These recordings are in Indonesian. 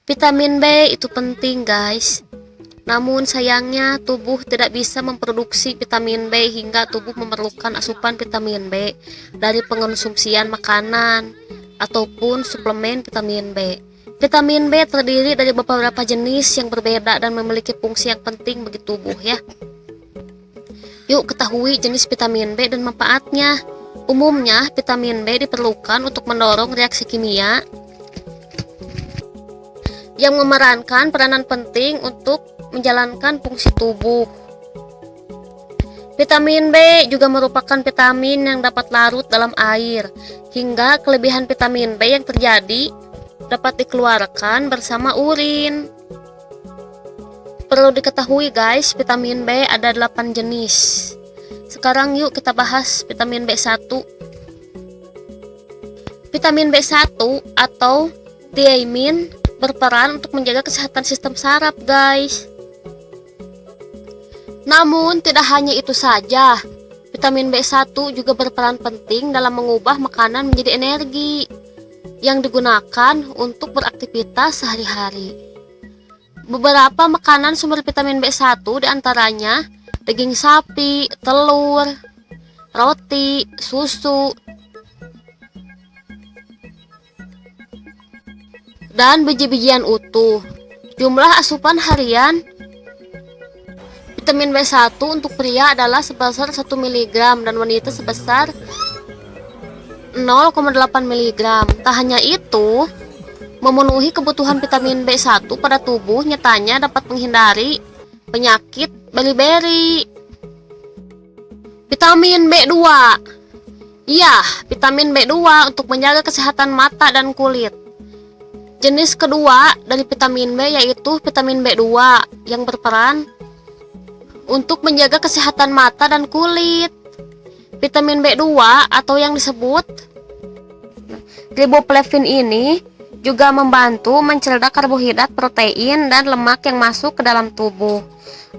Vitamin B itu penting guys. Namun sayangnya tubuh tidak bisa memproduksi vitamin B hingga tubuh memerlukan asupan vitamin B dari pengonsumsian makanan ataupun suplemen vitamin B. Vitamin B terdiri dari beberapa jenis yang berbeda dan memiliki fungsi yang penting bagi tubuh ya. Yuk ketahui jenis vitamin B dan manfaatnya. Umumnya vitamin B diperlukan untuk mendorong reaksi kimia yang memerankan peranan penting untuk menjalankan fungsi tubuh. Vitamin B juga merupakan vitamin yang dapat larut dalam air, hingga kelebihan vitamin B yang terjadi dapat dikeluarkan bersama urin. Perlu diketahui guys, vitamin B ada 8 jenis. Sekarang yuk kita bahas vitamin B1. Vitamin B1 atau thiamine berperan untuk menjaga kesehatan sistem saraf guys. Namun tidak hanya itu saja, vitamin B1 juga berperan penting dalam mengubah makanan menjadi energi yang digunakan untuk beraktivitas sehari-hari. Beberapa makanan sumber vitamin B1 diantaranya daging sapi, telur, roti, susu, dan biji-bijian utuh. Jumlah asupan harian vitamin B1 untuk pria adalah sebesar 1 mg dan wanita sebesar 0,8 mg. Tak hanya itu, memenuhi kebutuhan vitamin B1 pada tubuh nyatanya dapat menghindari penyakit beri-beri. Vitamin B2. Iya, vitamin B2 untuk menjaga kesehatan mata dan kulit. Jenis kedua dari vitamin B yaitu vitamin B2 yang berperan untuk menjaga kesehatan mata dan kulit. Vitamin B2 atau yang disebut riboflavin ini juga membantu mencerna karbohidrat, protein, dan lemak yang masuk ke dalam tubuh.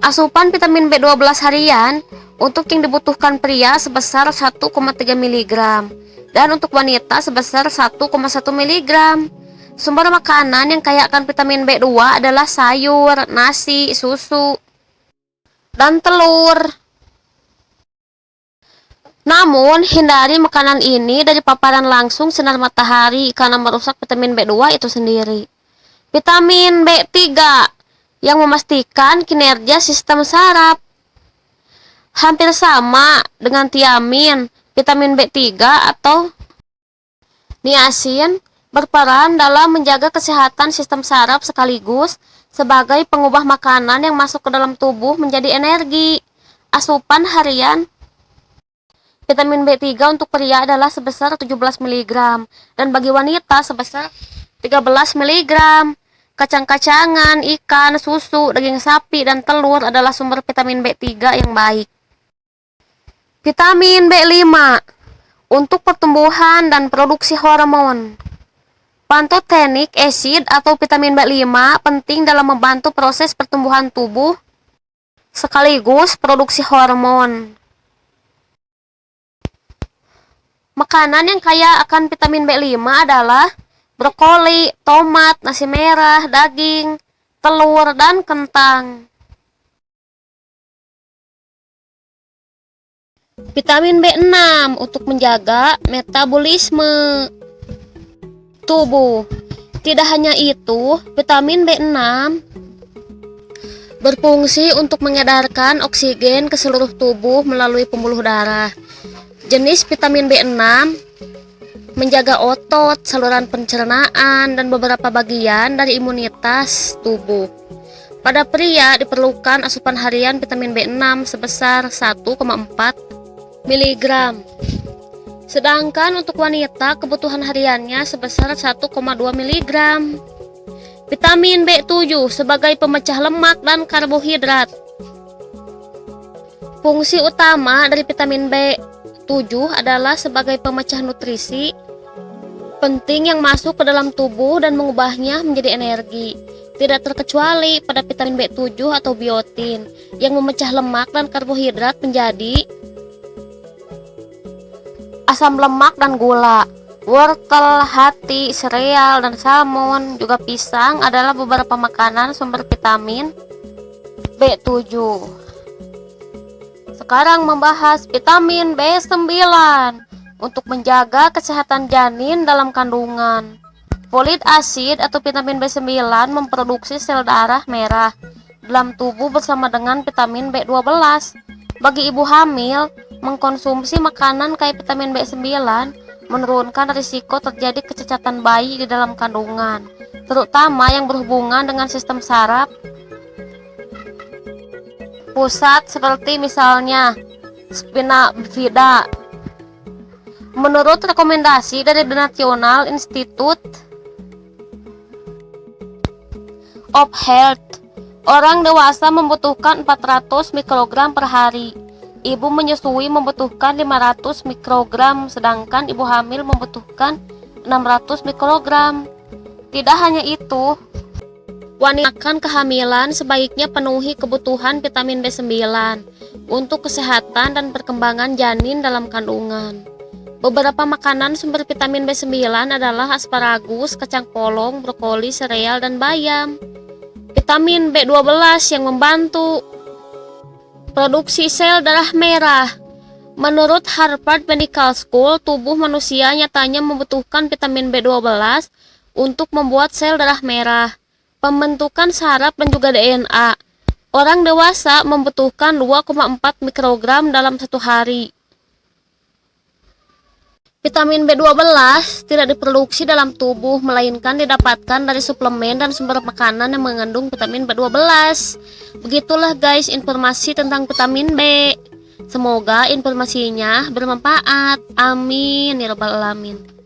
Asupan vitamin B12 harian untuk yang dibutuhkan pria sebesar 1,3 mg dan untuk wanita sebesar 1,1 mg. Sumber makanan yang kaya akan vitamin B2 adalah sayur, nasi, susu, dan telur. Namun, hindari makanan ini dari paparan langsung sinar matahari karena merusak vitamin B2 itu sendiri. Vitamin B3 yang memastikan kinerja sistem saraf. Hampir sama dengan thiamine, vitamin B3 atau niacin berperan dalam menjaga kesehatan sistem saraf sekaligus sebagai pengubah makanan yang masuk ke dalam tubuh menjadi energi. Asupan harian vitamin B3 untuk pria adalah sebesar 17 mg dan bagi wanita sebesar 13 mg. Kacang-kacangan, ikan, susu, daging sapi, dan telur adalah sumber vitamin B3 yang baik. Vitamin B5 untuk pertumbuhan dan produksi hormon. Pantothenic acid atau vitamin B5 penting dalam membantu proses pertumbuhan tubuh sekaligus produksi hormon. Makanan yang kaya akan vitamin B5 adalah brokoli, tomat, nasi merah, daging, telur, dan kentang. Vitamin B6 untuk menjaga metabolisme tubuh. Tidak hanya itu, vitamin B6 berfungsi untuk mengedarkan oksigen ke seluruh tubuh melalui pembuluh darah. Jenis vitamin B6 menjaga otot, saluran pencernaan, dan beberapa bagian dari imunitas tubuh. Pada pria diperlukan asupan harian vitamin B6 sebesar 1,4 mg. Sedangkan untuk wanita kebutuhan hariannya sebesar 1,2 mg. Vitamin B7 sebagai pemecah lemak dan karbohidrat. Fungsi utama dari vitamin B7 adalah sebagai pemecah nutrisi penting yang masuk ke dalam tubuh dan mengubahnya menjadi energi. Tidak terkecuali pada vitamin B7 atau biotin yang memecah lemak dan karbohidrat menjadi asam lemak dan gula. Wortel, hati, sereal, dan salmon, juga pisang adalah beberapa makanan sumber vitamin B7. Sekarang membahas vitamin B9 untuk menjaga kesehatan janin dalam kandungan. Folik asid atau vitamin B9 memproduksi sel darah merah dalam tubuh bersama dengan vitamin B12. Bagi ibu hamil, mengkonsumsi makanan kayak vitamin B9 menurunkan risiko terjadi kecacatan bayi di dalam kandungan, terutama yang berhubungan dengan sistem saraf pusat seperti misalnya spina bifida. Menurut rekomendasi dari The National Institute of Health, orang dewasa membutuhkan 400 mikrogram per hari. Ibu menyusui membutuhkan 500 mikrogram, sedangkan ibu hamil membutuhkan 600 mikrogram. Tidak hanya itu, wanita akan kehamilan sebaiknya penuhi kebutuhan vitamin B9 untuk kesehatan dan perkembangan janin dalam kandungan. Beberapa makanan sumber vitamin B9 adalah asparagus, kacang polong, brokoli, sereal, dan bayam. Vitamin B12 yang membantu produksi sel darah merah. Menurut Harvard Medical School, tubuh manusia nyatanya membutuhkan vitamin B12 untuk membuat sel darah merah, pembentukan saraf, dan juga DNA. Orang dewasa membutuhkan 2,4 mikrogram dalam satu hari. Vitamin B12 tidak diproduksi dalam tubuh, melainkan didapatkan dari suplemen dan sumber makanan yang mengandung vitamin B12. Begitulah guys informasi tentang vitamin B. Semoga informasinya bermanfaat. Amin ya rabbal alamin.